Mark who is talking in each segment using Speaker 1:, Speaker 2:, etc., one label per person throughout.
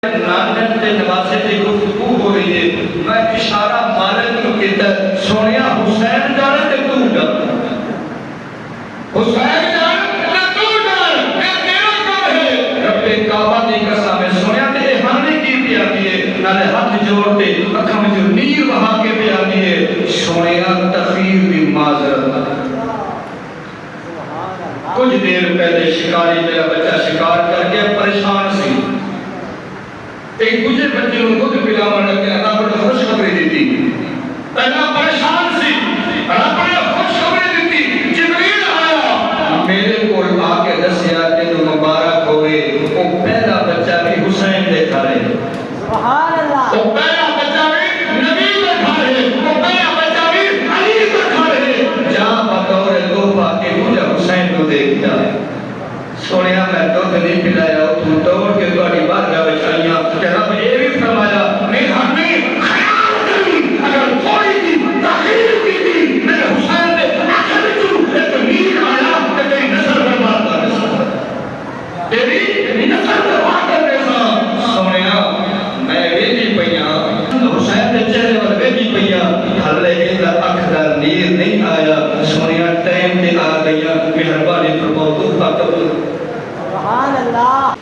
Speaker 1: نانن دے نواسے دی گفتگو ہو رہی ہے، میں اشارہ مالک نو کیتا سونیا حسین جانا تے تو جا، حسین جانا تے تو جا، اے تیرا کام ہے۔ رب کعبہ دی قسم ہے، سونیا تے احانے کی بھی آتی ہے، نالے ہاتھ جوڑ تے اکھاں وچ نیر بہا کے بھی آتی ہے، سونیا تخیر دی معذرت۔ کچھ دیر پہلے شکاری میرا بچہ شکار کر کے پریشان سی، ایک دوسرے بچے کو خود پلاوان لگے، اللہ بڑے خوشخبری دیتی، پہلا پریشان سی، اللہ بڑے خوشخبری دیتی، جبریل آیا میرے کو آ کے دسیا کہ تو مبارک ہوئے، وہ پہلا بچہ بھی حسین دیکھا رہے، سبحان اللہ، وہ پہلا بچہ بھی نبی دیکھا رہے، وہ پہلا بچہ بھی علی دیکھا رہے، جہاں بطور توفہ کے مجھے حسین کو دیکھ جائے۔ سونیا میں دودھ نہیں پلایا، تو دوڑ کے تھوڑی بات گا بچائیاں کہ رب یہ بھی فرمایا میرے ہمیں خیال کری اگر تھوڑی کی تخیر کی تھی میرے حسین نے آخر چون ایک نیک آیا کہ تیری نسل برباد کرنے سا، تیری نسل برباد کرنے سا۔ سونیا میں ویجی پہیاں حسین نے چہرے والے ویجی پہیاں حلے اندر اکھدر نیر نہیں آیا۔ سونیا ٹائم دے آ گیا، مہربانی فرماؤ تو قبول۔ سبحان اللہ۔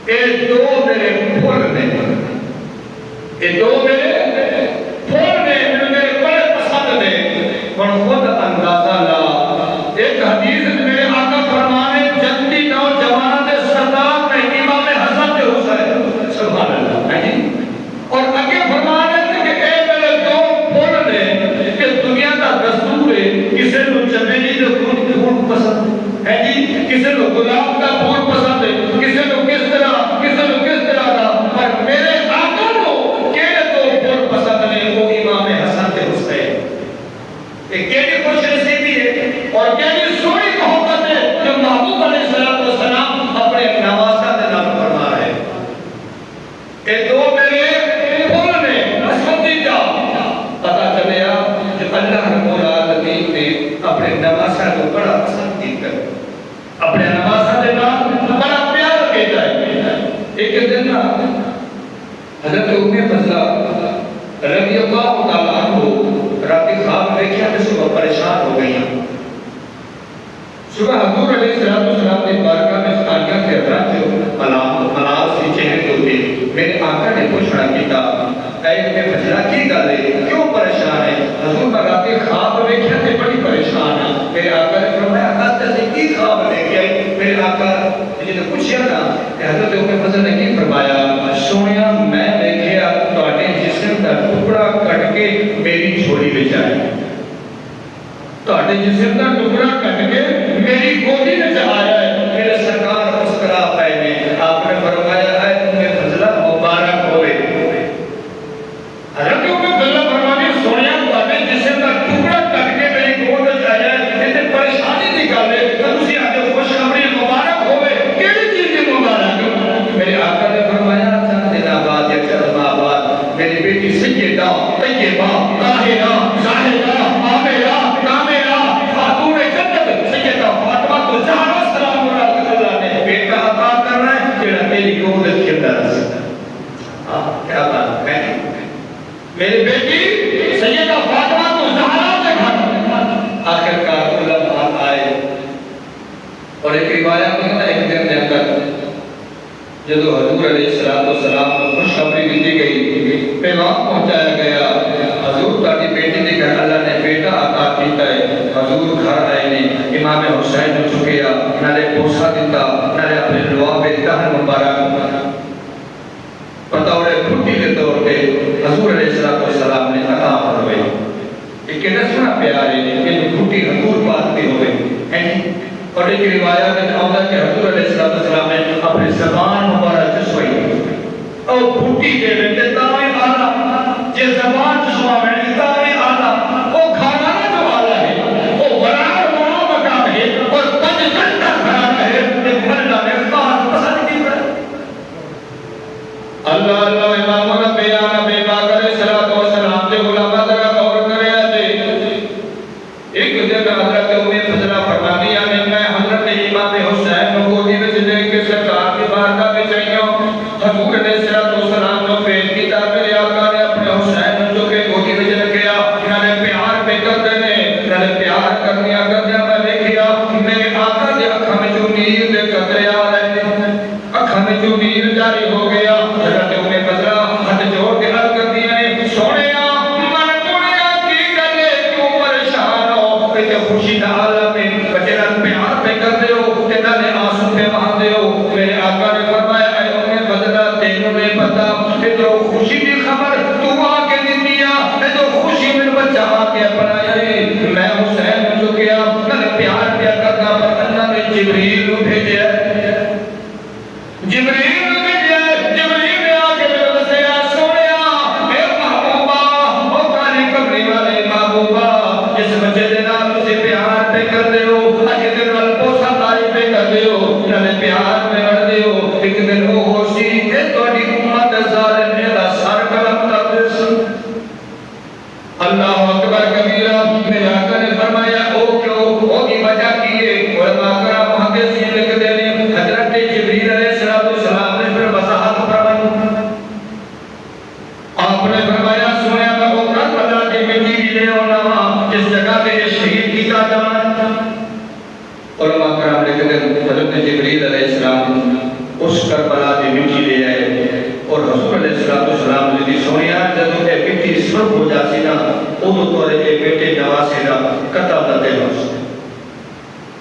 Speaker 1: یہ دو میرے پھول نے، یہ دو میرے پھول نے، میرے بڑے پسند نے۔ اور خود اندازہ لا، ایک حدیث میرے آقا فرمانے جنتی نوجوانوں کے سردار میں امام حسن کے حسین، سبحان اللہ ہے جی۔ اور آگے فرمانے تھے کہ اے میرے دو پھول نے کہ دنیا کا دستور ہے، کسی کو چمیلی کے پھول پسند ہے جی، کسی کو گلاب کا پھول پسند ہے، کسی کو کس طرح کا، اور میرے آقا کو کیڑے دو پھول پسند نے، وہ امام حسن کے حسین۔ ایک کیڑی خوش نصیبی ہے اور کیڑی سوئی محبت ہے جو محبوب علیہ السلام اپنے نواسہ کے نام فرما رہے ہیں۔ یہ دو میرے پھول نے پسندیدہ، پتہ چلیا کہ اللہ رب العالمین نے اپنے نواسہ کو بڑا پسند کیا، اپنے نواسہ کے نام بڑا پیار کیا ہے۔ ایک دن حضرت ام فضلہ رضی اللہ تعالیٰ عنہ رات خواب دیکھا کہ صبح پریشان ہو گئی ہیں۔ صبح حضور علیہ السلام نے بارگاہ میں آنکھیں کے رنگ ملال سی چہرے ہوتے، میرے آقا نے پوچھنا کیتا، اے ام فضلہ کی گل ہے، کیوں پریشان ہے؟ حضور میں رات خواب دیکھا کہ بڑی پریشان ہے۔ میرے آقا نے فرمایا حضرت کی خواب دیکھا ہے؟ میرے آقا نے پوچھا نا کہ حضرت ام فضلہ نے کی فرمایا، سونیا میں دیکھیا تواڈے جسم دا ٹکڑا کٹ کے میری جھولی وچ آیا، تواڈے جسم دا ٹکڑا کٹ کے میری گودی وچ آیا ہے۔ میرے سرکار مسکرا پئے نے، آپ نے فرمایا ہے ام فضلہ مبارک ہوئے۔ حضرت ام فضلہ فرمایا سونیا تواڈے جسم دا ٹکڑا کٹ کے میری گود وچ آیا ہے، تے پریشانی دی گل ہے، تسی اج خوشخبری مبارک ہوئے، کیڑی چیز دی مبارک؟ میرے آقا نے فرمایا چند دن بعد یا چند ماہ بعد میری بیٹی سیدہ طیبہ طاہرہ زاہدہ عامرہ کاملہ خاتون جنت سیدہ فاطمہ الزہرا سلام اللہ نے بیٹا عطا کرنا ہے جڑا میری گود کے اندر ہے۔ کیا بات ہے، میری بیٹی سیدہ فاطمہ الزہرا کے گھر آخر کار لمحات آئے۔ اور ایک روایت میں ہے ایک دن کے اندر جدو حضور علیہ السلام کو خوشخبری دی گئی، پیغام پہنچایا گیا، حضور تاکہ بیٹی نے کہا اللہ نے بیٹا عطا کیتا ہے۔ حضور گھر آئے نے، امام حسین نے چکیا، نالے بوسہ دیتا، نالے اپنے لواب دہن مبارک بطور پھٹی کے طور پہ حضور علیہ السلام نے عطا فرمائی۔ ایک کتنا سنا پیار ہے کہ پھٹی حضور پاک کی ہوئے۔ اور ایک روایت میں آتا ہے کہ حضور علیہ السلام نے اپنی زبان مبارک چسوائی اور پھوٹی دے دیتے تاوی آلہ، جس زبان چسوا میں تاوی آلہ، وہ کھانا جو آلہ ہے، وہ برار وہاں مقام ہے اور پنج گھنٹہ کھانا ہے، ایک بھلہ میں خواہد پسند کی پر اللہ اللہ امام الانبیاء نبی پاک علیہ السلام کے علماء ذرا غور کرے آتے۔ ایک دن حضرت ام فضلہ فرماتی ہے میں حضرت امام حسین کو گودی میں لے کے سرکار کی بارگاہ میں چاہیوں، حضور علیہ السلام کو پیش کیتا، میرے آقا نے اپنے حسین جو کہ گودی میں رکھیا، نالے پیار پہ کر دینے، نالے پیار کرنیا میں دیکھیا میرے آقا دے اکھاں میں جو نیر دے قطرے آ رہے ہیں، اکھاں میں جو نیر جاری ہو گیا۔ حضرت ام فضلہ ہاتھ جوڑ کے عرض کر دیا ہے سونیا خوشی دا عالم میں بچنا پیار پہ کر دے ہو کہ نہ نے آنسو پہ بہان دے ہو۔ میرے آقا نے فرمایا اے ام فضلہ تینوں نے پتا کہ جو خوشی کی خبر تو آکے نہیں دیا، میں تو خوشی میں بچہ آکے اپنایا ہے، میں حسین جو کیا نہ نے پیار پیا کرنا پر اللہ نے جبریل بھیجیا، جبریل نے آکے میرے بسیا سونیا اے محبوبہ او کالی کمری والے محبوبہ جس بچے دے نام پیار پہ کر دے ہو، اج دن الپوسا تاری پہ کر دے ہو، نہ پیار پہ کر دے ہو، ایک دن وہ ہوشی کہ توڑی امت ظالم نے دا سر کلم کربلا دی مٹی لے آئے اور حضور علیہ السلام نے سنیا جب یہ مٹی سرخ ہو جاتی نا ادو تو یہ بیٹے نواسے کا قتل کا دن ہو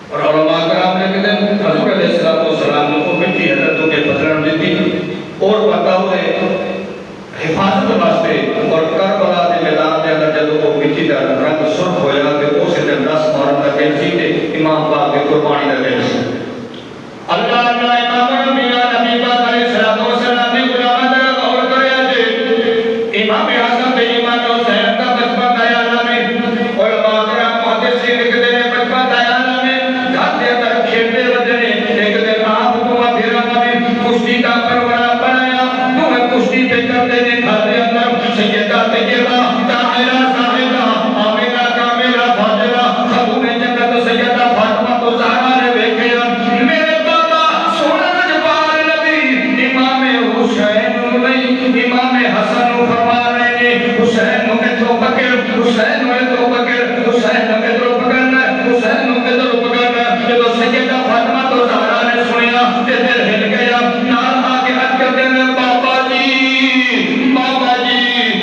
Speaker 1: اور علماء کرام نے کہتے ہیں حضور علیہ السلام نے وہ مٹی حضرتوں کے بدلن دیتی اور بتاؤ حفاظت واسطے اور کربلا کے میدان کے اندر جب وہ مٹی کا رنگ سرخ ہویا کہ اس دن 10 محرم کا دن سی تے امام پاک کی قربانی کا دن سی اللہ اللہ امام میاں نبی پاک علیہ السلام نے غلام ذرا غور کریا جے امام حسن تے امام حسین کا بچپن کا عالم میں علماء کرام محدثین لکھتے ہیں بچپن کا عالم میں گھر کے اندر کھیلتے وجنے ایک دن آپ کو پھر میں کشتی کا پروگرام بنایا تو کشتی پہ کرتے ہیں گھر کے اندر سیدہ طیبہ طاہرہ زاہدہ آمنہ کاملہ فاضلہ خاتون جنت سیدہ فاطمہ تو زہرا نے دیکھا میرے بابا سونا جبار نبی امام حسین نہیں امام حسن فرما رہے ہیں حسین میں تو پکڑ حسین میں تو پکڑ حسین میں تو پکڑنا حسین میں تو پکڑنا جب سیدہ فاطمہ تو زہرا نے سنیا کہ دل ہل گیا نال آگے ہٹ کرتے ہیں بابا جی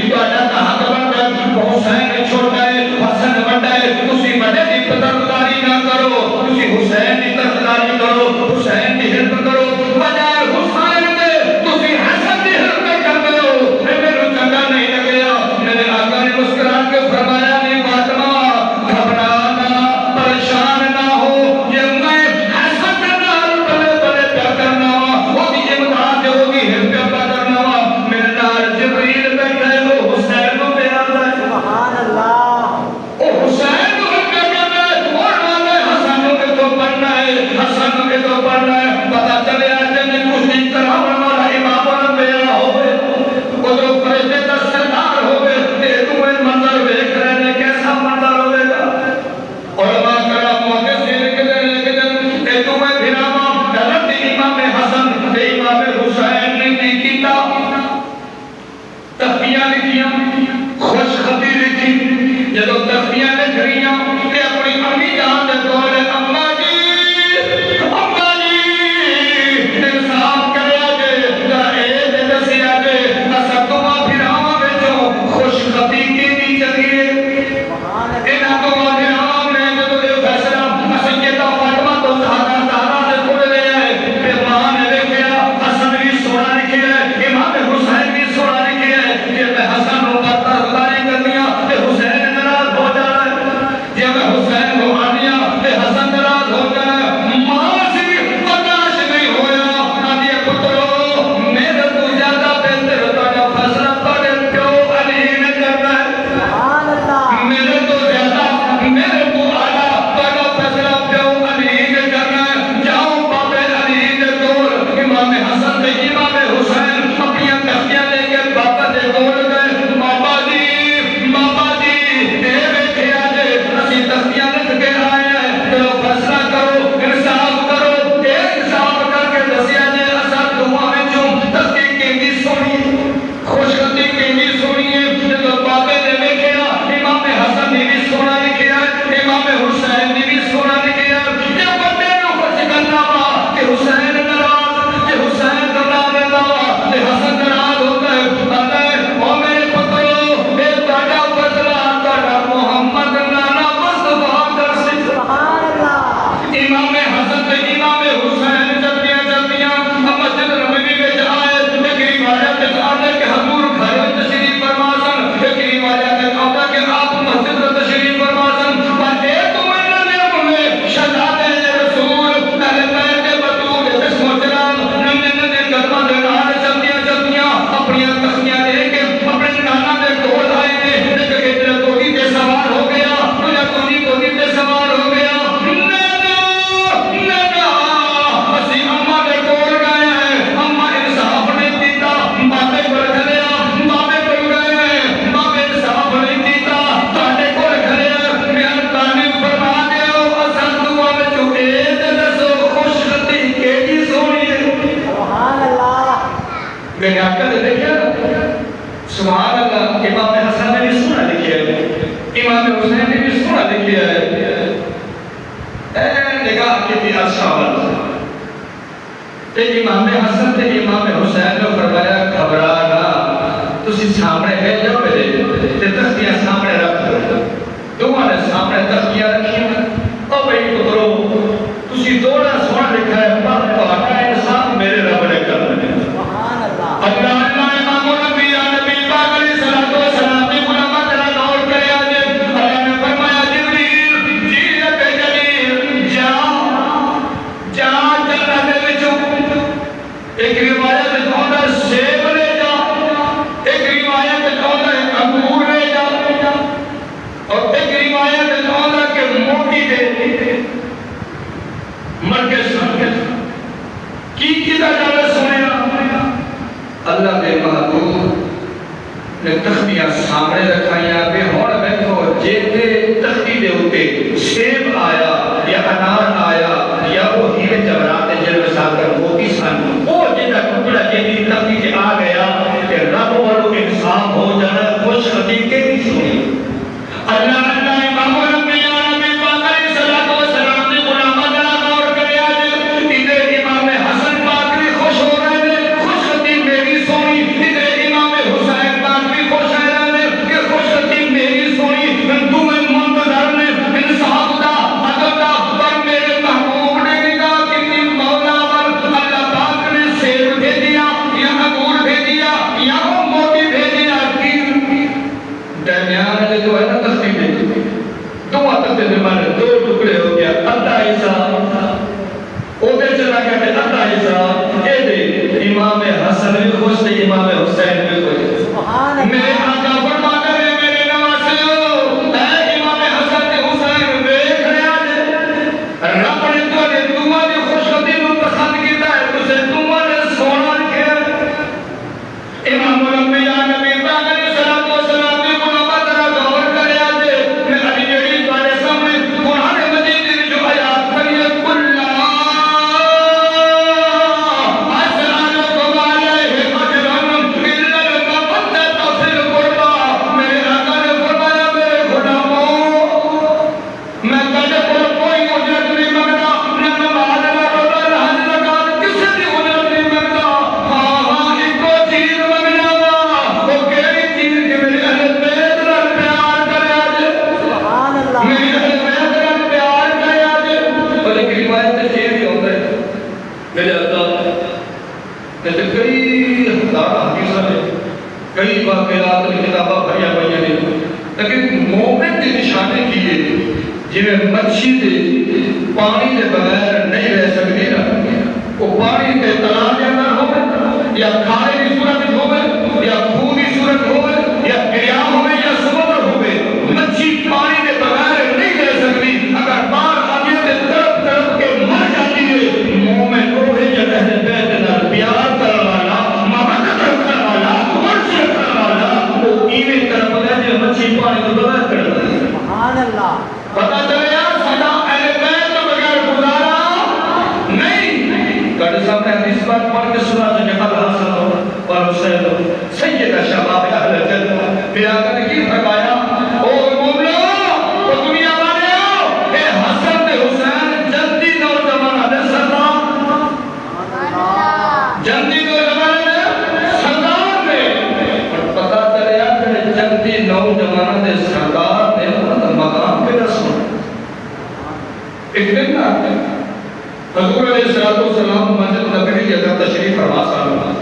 Speaker 1: تو حق بنتا حسین چھوڑ گئے حسن بنتا ہے تسی بڑے کی طرفداری نہ کرو تسی حسین کی طرفداری کرو حسین کی حلف کرو بجائے حسین دے تسی حسن کی حلف کر دو میرے چنگا نہیں لگیا میرے آقا نے مسکرا کے فرمایا نہیں فاطمہ گھبرانا پریشان نہ ہو یہ میں حسن کے نال بلے بلے پیار کرنا وہ بھی امداد وہ بھی حلف پیار کرنا میرے نال جبریل بیٹھے ہو حسین کو پیار ہے سبحان اللہ او حسین کو پیار کرنا ہے اور والے حسن کو تو پڑھنا ہے حسن کو تو پڑھنا ہے پتہ چلے آج نے کچھ نہیں کراؤں والا امام الانبیاء ہوئے وہ جو فرشتے کا سردار ہوئے تے تمہیں منظر دیکھ رہے ہیں کیسا منظر ہوئے گا علماء کرام محدثین کہتے ہیں تے تمہیں بھراما غلط امام حسن تے امام حسین نے کی کیتا تخفیاں لکھیاں خوش خطی لکھی جب تخفیاں لکھ رہیاں کہ اپنی امی جان دے کول اما جی انصاف کریا جے ذرا اے تے دسیا جے اساں تمہاں بھراواں وچوں خوش خطی کیندی چنگی ہے انہاں تمہاں بھراواں نے جدوں یہ فیصلہ سیدہ فاطمہ تو زہرا دے کول لے آئے تے ماں نے دیکھیا حسن بھی سونا لکھیا ہے امام حسین بھی سونا لکھیا ہے کہ میں حسن کو طرفداری کرنی ہے تے حسین ناراض ہو جانا ہے جے میں حسین کو آنیا تے حسن ناراض ہو جانا ہے ماں سے برداشت نہیں ہویا آدھی پترو میرے تو زیادہ بہتر تاکہ فیصلہ تاکہ پیو علی نے کرنا ہے سبحان اللہ میرے تو زیادہ میرے تو آلہ تاکہ فیصلہ پیو علی نے کرنا ہے جاؤ بابے علی نے کول امام حسن تے امام حسین اپنی تختیاں لے کے بابا دے کول گئے بابا جی اے بیٹھے آجے اسی تختیاں لکھ کے آئے ہیں تو فیصلہ کرو انصاف کرو اے انصاف کر کے دسیا جے اسا دعا وچوں تختی کیندی سونی خوش خطی کیندی سونی ہے جب بابے نے دیکھیا امام حسن نے بھی سونا لکھیا امام حسین نے بھی سونا لکھیا یہ بندے نو خوش کرنا وا کہ حسین ناراض کہ حسین ناراض وا کہ حسن ناراض ہوتا ہے کہتا ہے او میرے پترو اے تہاڈا فیصلہ تہاڈا محمد نانا مصطفیٰ در سے سبحان اللہ امام حسن تے امام حسین جلدیاں مسجد نبوی وچ آئے ایک روایت وچ آندا کہ حضور گھر وچ تشریف فرما سن ایک روایت وچ آندا کہ آپ مسجد وچ تشریف فرما سن پر اے تمہیں نہ میں شہزادے رسول اہل بیت کے بطول جسم و جلال ننے قدماں دے نال چلدیاں اپنی تختیاں لے کے اپنے نانا دے کول آئے نے ایک ادھر کوٹی تے سوار ہو گیا دوجا کوٹی تے سوار ہو گیا نانا اسی اماں دے کول گئے ہیں اماں انصاف نہیں کیتا بابے کول کھلیا بابے کول گئے بابے انصاف نہیں کیتا تہاڈے کول کھلیا مہربانی فرما دیو اساں دعا وچوں اے تے دسو خوش خطی کیڑی سونی ہے سبحان اللہ میرے آقا نے دیکھا سبحان اللہ امام حسن نے بھی سونا لکھیا ہے امام حسین نے بھی سونا لکھیا ہے اے نگاہ کی بھی ارشاول تے امام حسن تے امام حسین نے فرمایا گھبرا نہ تسی سامنے لے جاؤ میرے تے تختیاں سامنے رکھ دو دونوں نے سامنے تختیاں رکھی او بھائی پترو تسی دوڑا سونا لکھا ہے پر تہاڈا انصاف میرے رب نے کرنا ہے سبحان اللہ اللہ اللہ امام الانبیاء نبی پاک علیہ الصلوۃ والسلام نے علماء ذرا غور کرے آج اللہ نے فرمایا جبریل جی رب جلیل جا جنت دے وچوں ایک روایت میں کہتا ہے سیب لے جا ایک روایت میں کہتا ہے انگور لے جا اور ایک روایت میں کہتا ہے کہ موٹی دے مرکز کی کتا جانا سنے اللہ دے محبوب نے تختیاں سامنے رکھائیاں بے ہون بیٹھو جیتے تختی دے ہوتے سیب آیا یا انار آیا یا وہ ہیرے جبرات جلوے صاحب کر موتی سن وہ جیتا ٹکڑا جیتی تختی سے آ گیا کہ رب والو انصاف ہو جانا خوش حقیقے نہیں سنی اللہ اللہ امام الانبیاء نبی پاک علیہ الصلوۃ والسلام نے علماء ذرا غور کرے آج ادھر امام حسن پاک بھی خوش ہو رہے ہیں خوش خطیب میری سونی ادھر امام حسین پاک بھی خوش ہے رہے ہیں کہ خوش خطیب میری سونی تمہیں منتظر نے انصاف دا عدل دا پر میرے محبوب نے کہا کہ مولا اللہ پاک نے سیب بھیجیا یا انگور بھیجیا یا وہ موتی بھیجیا کی درمیان میں جو ہے نا تختی میں دو تختے درمیان دو ٹکڑے ہو گیا ادھا حصہ اوپر چلا گیا کہ ادھا حصہ یہ دے امام حسن بھی خوش تھے امام حسین بھی خوش میرے آقا فرماتے ہیں میرے نواسیوں اے امام حسن تے حسین دیکھ رہے آج رب نے تو نے تمہاری خوش خطیب کو پسند کیتا ہے تجھے تمہارے سونا رکھے امام الانبیاء نبی پاک علیہ الصلوۃ والسلام نے علماء ذرا غور کرے آج میں ابھی جڑی تمہارے سامنے قرآن مجید کی جو آیات پڑھی ہے کلا اسألکم علیہ اجرا الا المودۃ فی القربى میرے آقا نے فرمایا میرے غلاموں میں تجھے کوئی اجرت نہیں مانگتا نہ نماز نہ روزہ نہ حج زکات کسی کی اجرت نہیں مانگتا ہاں ایک چیز مانگنا وہ کیڑی چیز کہ میرے اہل بیت نال پیار کرے آج سبحان اللہ میرے اہل بیت نال پیار کرے آج اور ایک روایت سے یہ بھی ہوتا ہے میرے اللہ کہ کئی ہزار حدیثاں نے کئی واقعات کی کتاباں بھریا پڑھیا نے لیکن مومن کی نشانی کی ہے جویں مچھی دے پانی دے بغیر نہیں رہ سکتی نا وہ پانی کے تالاب کے اندر ہوے یا کھارے کی صورت ہوے یا خون کی صورت ہوے یا دریا ہوے یا سمندر ہوے مچھی پانی کے بغیر نہیں رہ سکتی اگر باہر آگے سے تڑپ تڑپ کے مر جاتی ہے مومن وہ ہے جو اہل بیت نال پیار کرنے والا محبت کرنے والا مرشد کرنے والا وہ ایویں طرف ہے جو مچھی پانی کے بغیر کرتا ہے سبحان اللہ پتہ چلے سدا اہل بیت کے بغیر گزارا نہیں کڑے سامنے حدیث پاک پڑھ کے سنا جو جہاد حاصل ہو اور حسین سید شباب اہل جنت پھر آقا نے کی فرمایا او مومنو او دنیا والے ہو اے حسن تے حسین جنتی نوجوان دے سردار جنتی نوجوان دے سردار نے اور پتہ چلیا کہ جنتی نوجوان دے سردار نے مقام پہ رسول ایک دن نا حضور علیہ السلام مسجد نبوی کے اندر تشریف فرما سالوں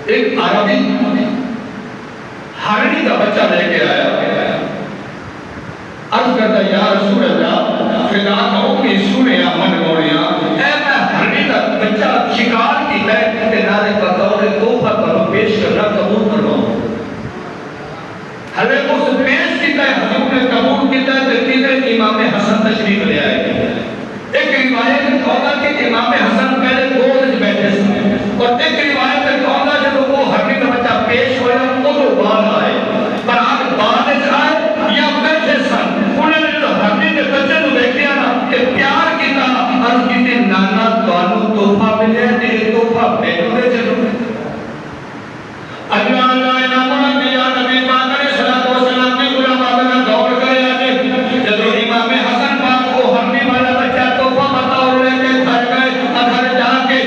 Speaker 1: ایک عربی ہرنی کا بچہ لے کے آیا عرض کرتا یا رسول اللہ فدا کا امی سنیا من گوڑیا اے میں ہرنی کا بچہ شکار کی ہے کہ نارے بطور توفہ کرو پیش کرنا قبول کرو حضرت اس پیش کیتا ہے حضور نے قبول کیتا ہے تیرے امام حسن تشریف لے آئے ایک روایت کہتا کہ امام حسن پہلے گود بیٹھے سنے اور ایک روایت کہتا جب وہ ہرنی کا بچہ پیش ہویا وہ بعد آئے پر آج بعد آئے یا بیٹھے سن انہوں نے جو ہرنی کے بچے تو دیکھ لیا نا کہ پیار کی تھا عرض کی تھی نانا توانو تحفہ ملے تیرے تحفہ بیٹھو دے چلو اللہ اللہ امام الانبیاء نبی پاک علیہ الصلوۃ والسلام نے علماء کا غور کرے آگے جب امام حسن پاک کو ہرنی والا بچہ تحفہ بطور لے کے گھر گئے گھر جا کے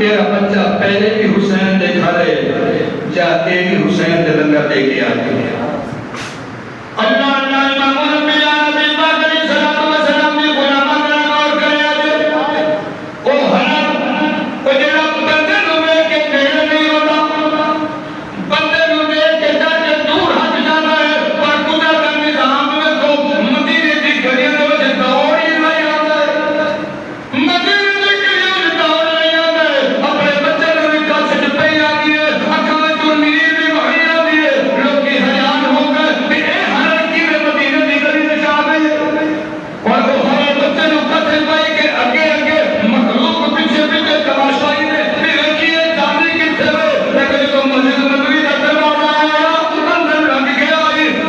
Speaker 1: تیرا بچہ پہلے بھی حسین دے گھرے جاتے بھی حسین دے لنگر دے گیا اللہ اللہ امام الانبیاء نبی پاک علیہ الصلوۃ والسلام نے غلامہ کرام اور کریا او حرام او جڑا بندے نوں ویکھ کے نیڑے نہیں ہوتا بندے نوں ویکھ کے ڈر کے دور ہٹ جاتا ہے پر خدا کا نظام میں تو مدینے دی گلیاں دے وچ دوڑ ہی نہیں آتا ہے مدینے دی گلیاں وچ دوڑ نہیں آتا ہے اپنے بچے نوں بھی کچھ چ پئی آندی ہے اکھاں وچ نیند بھی وہی آندی ہے لوکی حیران ہو گئے کہ اے ہر کیویں مدینے دی گلی وچ آ گئی اور وہ ہر بچے نوں کتے پئی کہ اگے اگے مخلوق پیچھے پیچھے تماشائی نے کہ رکھیے جاندی کتے وے لیکن تو مسجد نبوی دا دروازہ آیا اندر لگ گیا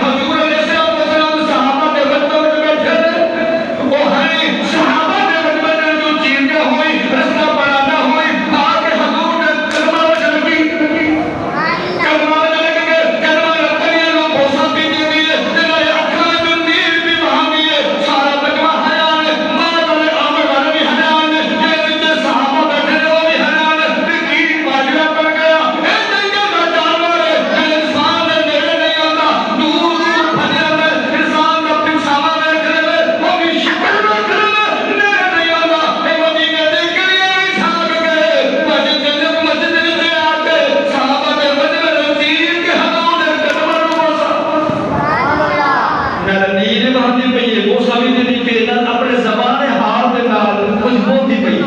Speaker 1: حضور علیہ السلام صحابہ دے بچوں وچ بیٹھے تھے وہ ہر صحابہ دے بچوں جو چیز کے ہوئی رستہ بنانا ہوئی آ کے حضور نے کلمہ وچ لگی کلمہ وچ لگ کے کلمہ رکھنے لو بوسا بھی دی ہے تیرے اکھاں وچ نیل بھی وہاں بھی ہے سارا بچہ حیران ہے بعد والے آمد والے بھی حیران ہے جے صحابہ بیٹھے وہ بھی حیران ہے کہ کی ماجرا پڑ گیا اے جنگل دا جانور ہے انسان دے نیڑے نہیں آتا دور دور بھج جاتا ہے انسان دا پچھاوا ویکھ لے وہ بھی شکل ویکھ لے نیڑے نہیں آتا اے مدینے دی گلیاں وچ جھانک گئے مسجد وچ آ کے صحابہ دے مجمع نصیب کے حضور دے قدماں نوں بوسا میرا نیل باندھی پئی ہے بوسا بھی نہیں کہ اپنے زبان حال دے نال کچھ بولتی پئی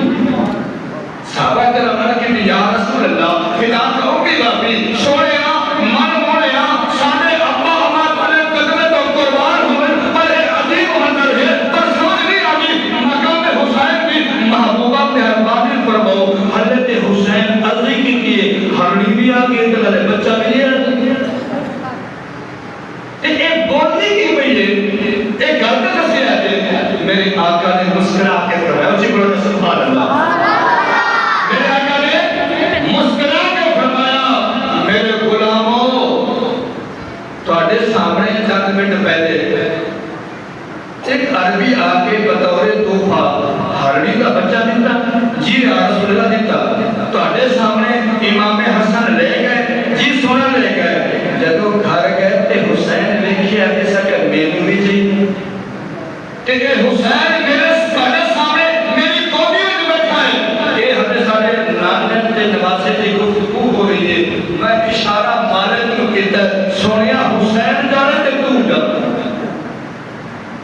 Speaker 1: صحابہ کرام نے کہ یا رسول اللہ خدا کہو کہ باپی سونیا من مونیا ساڈے ابا اما والے قدمے تو قربان ہوئے پر عجیب منظر ہے پر سمجھ نہیں آتی مقام حسین بھی محبوبہ مہربانی فرماؤ حضرت حسین عزی کی کیے ہرنی بھی آ کے تلے بچہ بھی ہے ایک بولتی کی پئی ہے ایک گل تے دسیا ہے میرے آقا نے مسکرا کے فرمایا اونچی بولو سبحان اللہ میرے آقا نے مسکرا کے فرمایا میرے غلاموں تواڈے سامنے چند منٹ پہلے ایک عربی آ کے بطور تحفہ ہرنی کا بچہ دیتا جی رسول اللہ دیتا تواڈے سامنے امام حسن لے گئے جی سونا لے گئے جدوں گھر گئے تے حسین ویکھیا کہ سکے مینوں بھی چاہیے تے اے حسین میرے سامنے میری گودی وچ بیٹھا ہے اے ہمیں سارے نانے تے نواسے دی گفتگو ہو رہی ہے میں اشارہ مالک نوں کیتا سونیا حسین جانے تے تو جا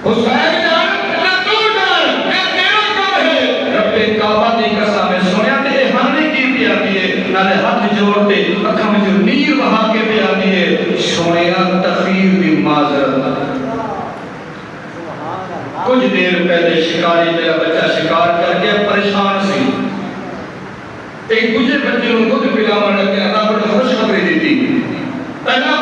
Speaker 1: حسین جان تے تو ڈر اے تیرا کم ہے رب کعبہ دی قسم ہے سونیا تے اے ہمیں کی پیاری ہے نالے ہاتھ جوڑ تے اکھاں وچ نیر بہا کے پیاری ہے سونیا تخیر دی معذرت کچھ دیر پہلے شکاری میرا بچہ شکار کر کے پریشان سی ایک دوسرے بچے کو دودھ پلاون لگے اللہ بڑی خوشخبری دی تھی پہلا